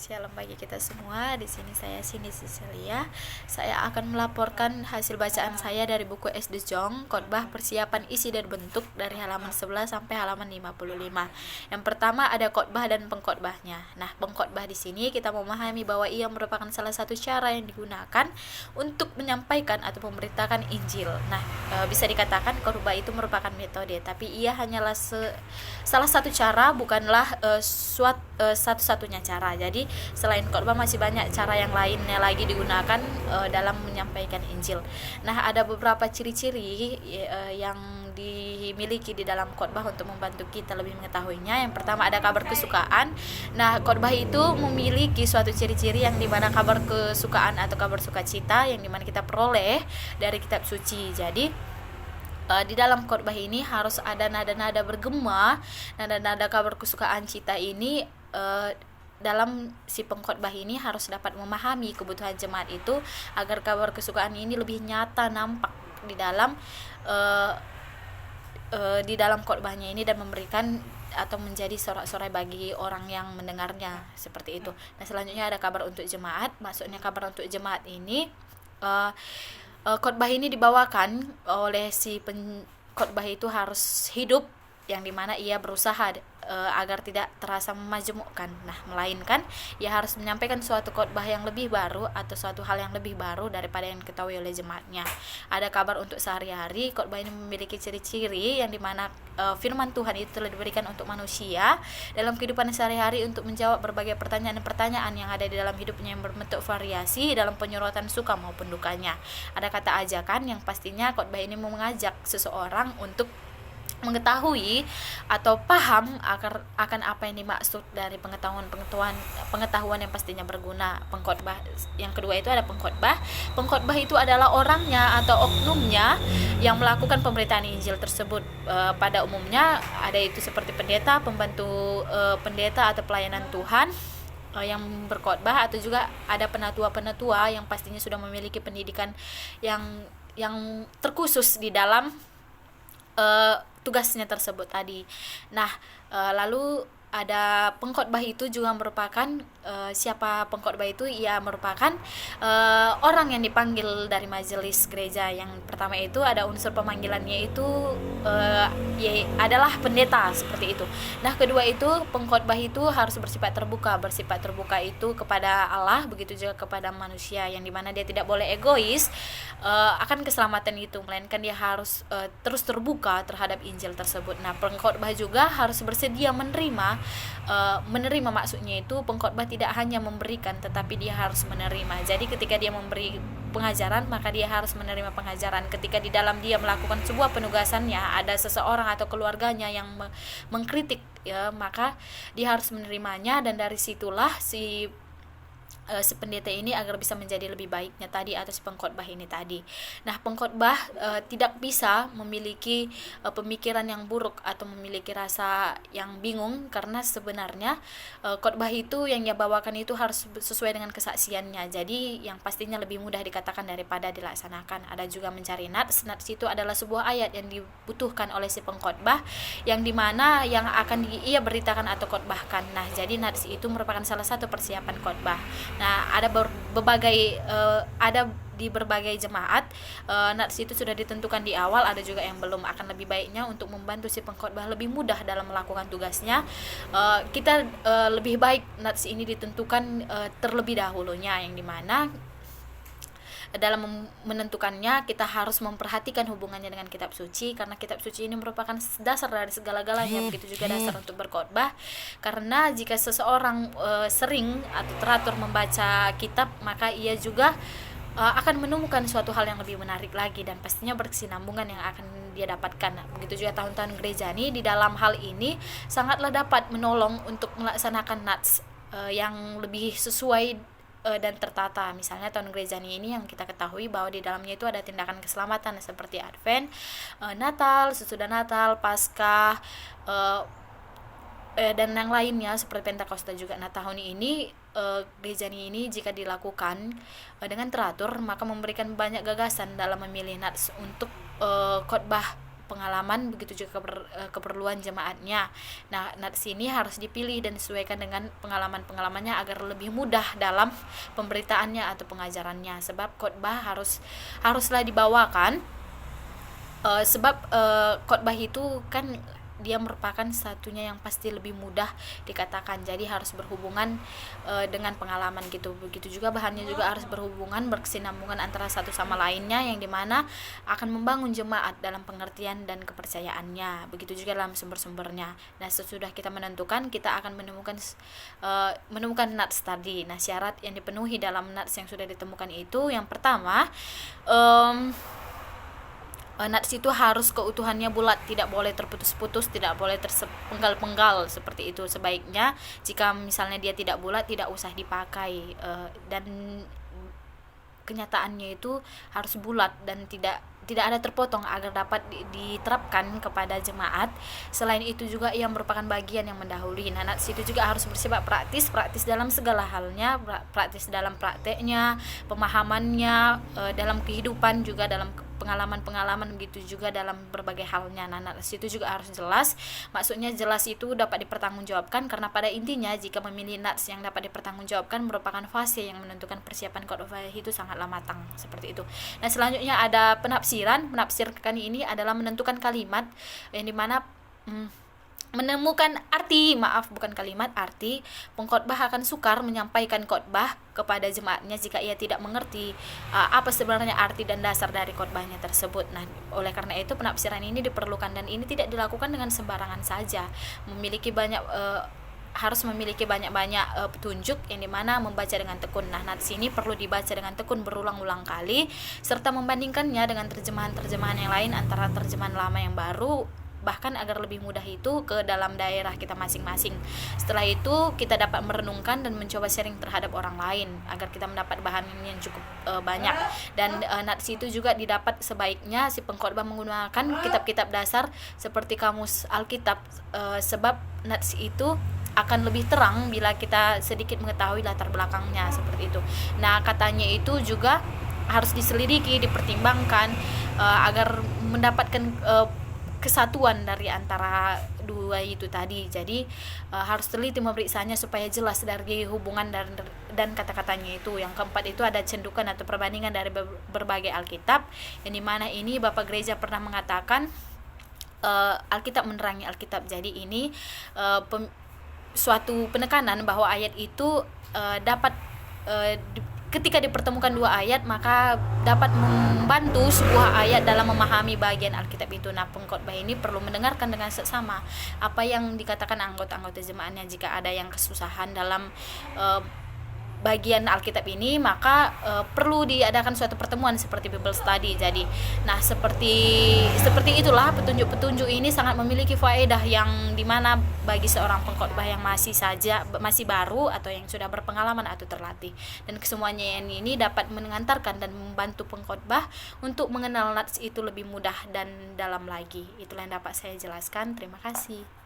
Shalom bagi kita semua. Di sini saya Cindy Cecilia. Saya akan melaporkan hasil bacaan saya dari buku S. De Jong, Khotbah Persiapan Isi dan Bentuk dari halaman 11 sampai halaman 55. Yang pertama ada khotbah dan pengkhotbahnya. Nah, pengkhotbah di sini kita memahami bahwa ia merupakan salah satu cara yang digunakan untuk menyampaikan atau memberitakan Injil. Nah, bisa dikatakan khotbah itu merupakan metode, tapi ia hanyalah salah satu cara, bukanlah satu-satunya cara. Jadi selain khotbah masih banyak cara yang lainnya lagi digunakan dalam menyampaikan Injil. Nah, ada beberapa ciri-ciri yang dimiliki di dalam khotbah untuk membantu kita lebih mengetahuinya. Yang pertama ada kabar kesukaan. Nah, khotbah itu memiliki suatu ciri-ciri yang dimana kabar kesukaan atau kabar sukacita yang dimana kita peroleh dari kitab suci. Jadi di dalam khotbah ini harus ada nada-nada bergema, nada-nada kabar kesukaan cita ini. Dalam si pengkhotbah ini harus dapat memahami kebutuhan jemaat itu agar kabar kesukaan ini lebih nyata nampak di dalam khotbahnya ini dan memberikan atau menjadi sorak-sorai bagi orang yang mendengarnya, seperti itu. Nah, selanjutnya ada kabar untuk jemaat. Maksudnya kabar untuk jemaat ini khotbah ini dibawakan oleh si khotbah itu harus hidup, yang dimana ia berusaha agar tidak terasa memajemukkan. Nah, melainkan ia harus menyampaikan suatu khotbah yang lebih baru atau suatu hal yang lebih baru daripada yang diketahui oleh jemaatnya. Ada kabar untuk sehari-hari. Khotbah ini memiliki ciri-ciri yang dimana firman Tuhan itu telah diberikan untuk manusia dalam kehidupan sehari-hari untuk menjawab berbagai pertanyaan-pertanyaan yang ada di dalam hidupnya yang berbentuk variasi dalam penyorotan suka maupun dukanya. Ada kata ajakan yang pastinya khotbah ini mengajak seseorang untuk mengetahui atau paham akan apa yang dimaksud dari pengetahuan yang pastinya berguna. Pengkhotbah yang kedua itu ada pengkhotbah. Pengkhotbah itu adalah orangnya atau oknumnya yang melakukan pemberitaan Injil tersebut. Pada umumnya ada itu seperti pendeta, pembantu pendeta atau pelayanan Tuhan yang berkhotbah, atau juga ada penatua-penatua yang pastinya sudah memiliki pendidikan yang terkhusus di dalam tugasnya tersebut tadi. Nah, lalu ada pengkhotbah itu juga merupakan siapa pengkhotbah itu? Ia merupakan orang yang dipanggil dari majelis gereja. Yang pertama itu ada unsur pemanggilannya itu adalah pendeta, seperti itu. Nah, kedua itu pengkhotbah itu harus bersifat terbuka. Bersifat terbuka itu kepada Allah, begitu juga kepada manusia, yang dimana dia tidak boleh egois akan keselamatan itu, melainkan dia harus terus terbuka terhadap Injil tersebut. Nah, pengkhotbah juga harus bersedia menerima maksudnya itu pengkhotbah tidak hanya memberikan, tetapi dia harus menerima. Jadi ketika dia memberi pengajaran, maka dia harus menerima pengajaran. Ketika di dalam dia melakukan sebuah penugasannya, ada seseorang atau keluarganya yang mengkritik, ya, maka dia harus menerimanya, dan dari situlah si pendeta ini agar bisa menjadi lebih baiknya tadi, atau si pengkhotbah ini tadi. Nah, pengkhotbah tidak bisa memiliki pemikiran yang buruk atau memiliki rasa yang bingung, karena sebenarnya khotbah itu yang dia bawakan itu harus sesuai dengan kesaksiannya. Jadi yang pastinya lebih mudah dikatakan daripada dilaksanakan. Ada juga mencari nats. Nats itu adalah sebuah ayat yang dibutuhkan oleh si pengkhotbah, yang dimana yang akan ia beritakan atau khotbahkan. Nah, jadi nats itu merupakan salah satu persiapan khotbah. Nah, ada di berbagai jemaat nats itu sudah ditentukan di awal, ada juga yang belum. Akan lebih baiknya untuk membantu si pengkhotbah lebih mudah dalam melakukan tugasnya, kita lebih baik nats ini ditentukan terlebih dahulunya, yang dimana dalam menentukannya kita harus memperhatikan hubungannya dengan kitab suci, karena kitab suci ini merupakan dasar dari segala-galanya. Begitu juga dasar untuk berkhotbah, karena jika seseorang sering atau teratur membaca kitab, maka ia juga akan menemukan suatu hal yang lebih menarik lagi, dan pastinya berkesinambungan yang akan dia dapatkan. Begitu juga tahun-tahun gereja ini di dalam hal ini sangatlah dapat menolong untuk melaksanakan nats yang lebih sesuai dan tertata. Misalnya tahun gereja ini yang kita ketahui bahwa di dalamnya itu ada tindakan keselamatan seperti Advent, Natal, sesudah Natal, Paskah, dan yang lainnya seperti Pentakosta juga. Nah, tahun ini gereja ini jika dilakukan dengan teratur, maka memberikan banyak gagasan dalam memilih nats untuk khotbah pengalaman, begitu juga keperluan jemaatnya. Nah, nats ini harus dipilih dan disesuaikan dengan pengalaman-pengalamannya agar lebih mudah dalam pemberitaannya atau pengajarannya. Sebab khotbah haruslah dibawakan, sebab khotbah itu kan dia merupakan satunya yang pasti lebih mudah dikatakan, jadi harus berhubungan dengan pengalaman gitu. Begitu juga bahannya juga harus berhubungan, berkesinambungan antara satu sama lainnya, yang dimana akan membangun jemaat dalam pengertian dan kepercayaannya. Begitu juga dalam sumber-sumbernya. Nah, sesudah kita menentukan, kita akan menemukan nats tadi. Nah, syarat yang dipenuhi dalam nats yang sudah ditemukan itu, yang pertama, nats itu harus keutuhannya bulat, tidak boleh terputus-putus, tidak boleh terpenggal-penggal seperti itu. Sebaiknya jika misalnya dia tidak bulat, tidak usah dipakai, dan kenyataannya itu harus bulat dan tidak ada terpotong agar dapat diterapkan kepada jemaat. Selain itu juga ia merupakan bagian yang mendahului. Nah, nats itu juga harus bersifat praktis dalam segala halnya, praktis dalam prakteknya, pemahamannya, dalam kehidupan juga, dalam pengalaman-pengalaman, begitu juga dalam berbagai halnya. Nah, nats itu juga harus jelas. Maksudnya jelas itu dapat dipertanggungjawabkan, karena pada intinya jika memilih nats yang dapat dipertanggungjawabkan merupakan fase yang menentukan persiapan khotbah itu sangatlah matang, seperti itu. Nah, selanjutnya ada menafsirkan ini adalah menentukan kalimat, yang dimana menemukan arti pengkhotbah akan sukar menyampaikan khotbah kepada jemaatnya jika ia tidak mengerti apa sebenarnya arti dan dasar dari khotbahnya tersebut. Nah, oleh karena itu penafsiran ini diperlukan, dan ini tidak dilakukan dengan sembarangan saja. Harus memiliki banyak petunjuk, yang dimana membaca dengan tekun. Nah, nats ini perlu dibaca dengan tekun berulang-ulang kali, serta membandingkannya dengan terjemahan-terjemahan yang lain, antara terjemahan lama yang baru, bahkan agar lebih mudah itu ke dalam daerah kita masing-masing. Setelah itu kita dapat merenungkan dan mencoba sharing terhadap orang lain agar kita mendapat bahan yang cukup banyak. Dan nats itu juga didapat sebaiknya si pengkhotbah menggunakan kitab-kitab dasar seperti kamus Alkitab, sebab nats itu akan lebih terang bila kita sedikit mengetahui latar belakangnya, seperti itu. Nah, katanya itu juga harus diselidiki, dipertimbangkan, agar mendapatkan kesatuan dari antara dua itu tadi. Jadi harus teliti memeriksanya supaya jelas dari hubungan dan kata-katanya itu. Yang keempat itu ada cendukan atau perbandingan dari berbagai Alkitab, yang dimana ini Bapak Gereja pernah mengatakan Alkitab menerangi Alkitab. Jadi ini suatu penekanan bahwa ayat itu dapat ketika dipertemukan dua ayat, maka dapat membantu sebuah ayat dalam memahami bagian Alkitab itu. Nah, pengkhotbah ini perlu mendengarkan dengan seksama apa yang dikatakan anggota-anggota jemaatnya. Jika ada yang kesusahan dalam bagian Alkitab ini, maka perlu diadakan suatu pertemuan seperti Bible study. Jadi, nah seperti itulah petunjuk-petunjuk ini sangat memiliki faedah, yang dimana bagi seorang pengkhotbah yang masih baru atau yang sudah berpengalaman atau terlatih, dan kesemuanya ini dapat mengantarkan dan membantu pengkhotbah untuk mengenal nats itu lebih mudah dan dalam lagi. Itulah yang dapat saya jelaskan. Terima kasih.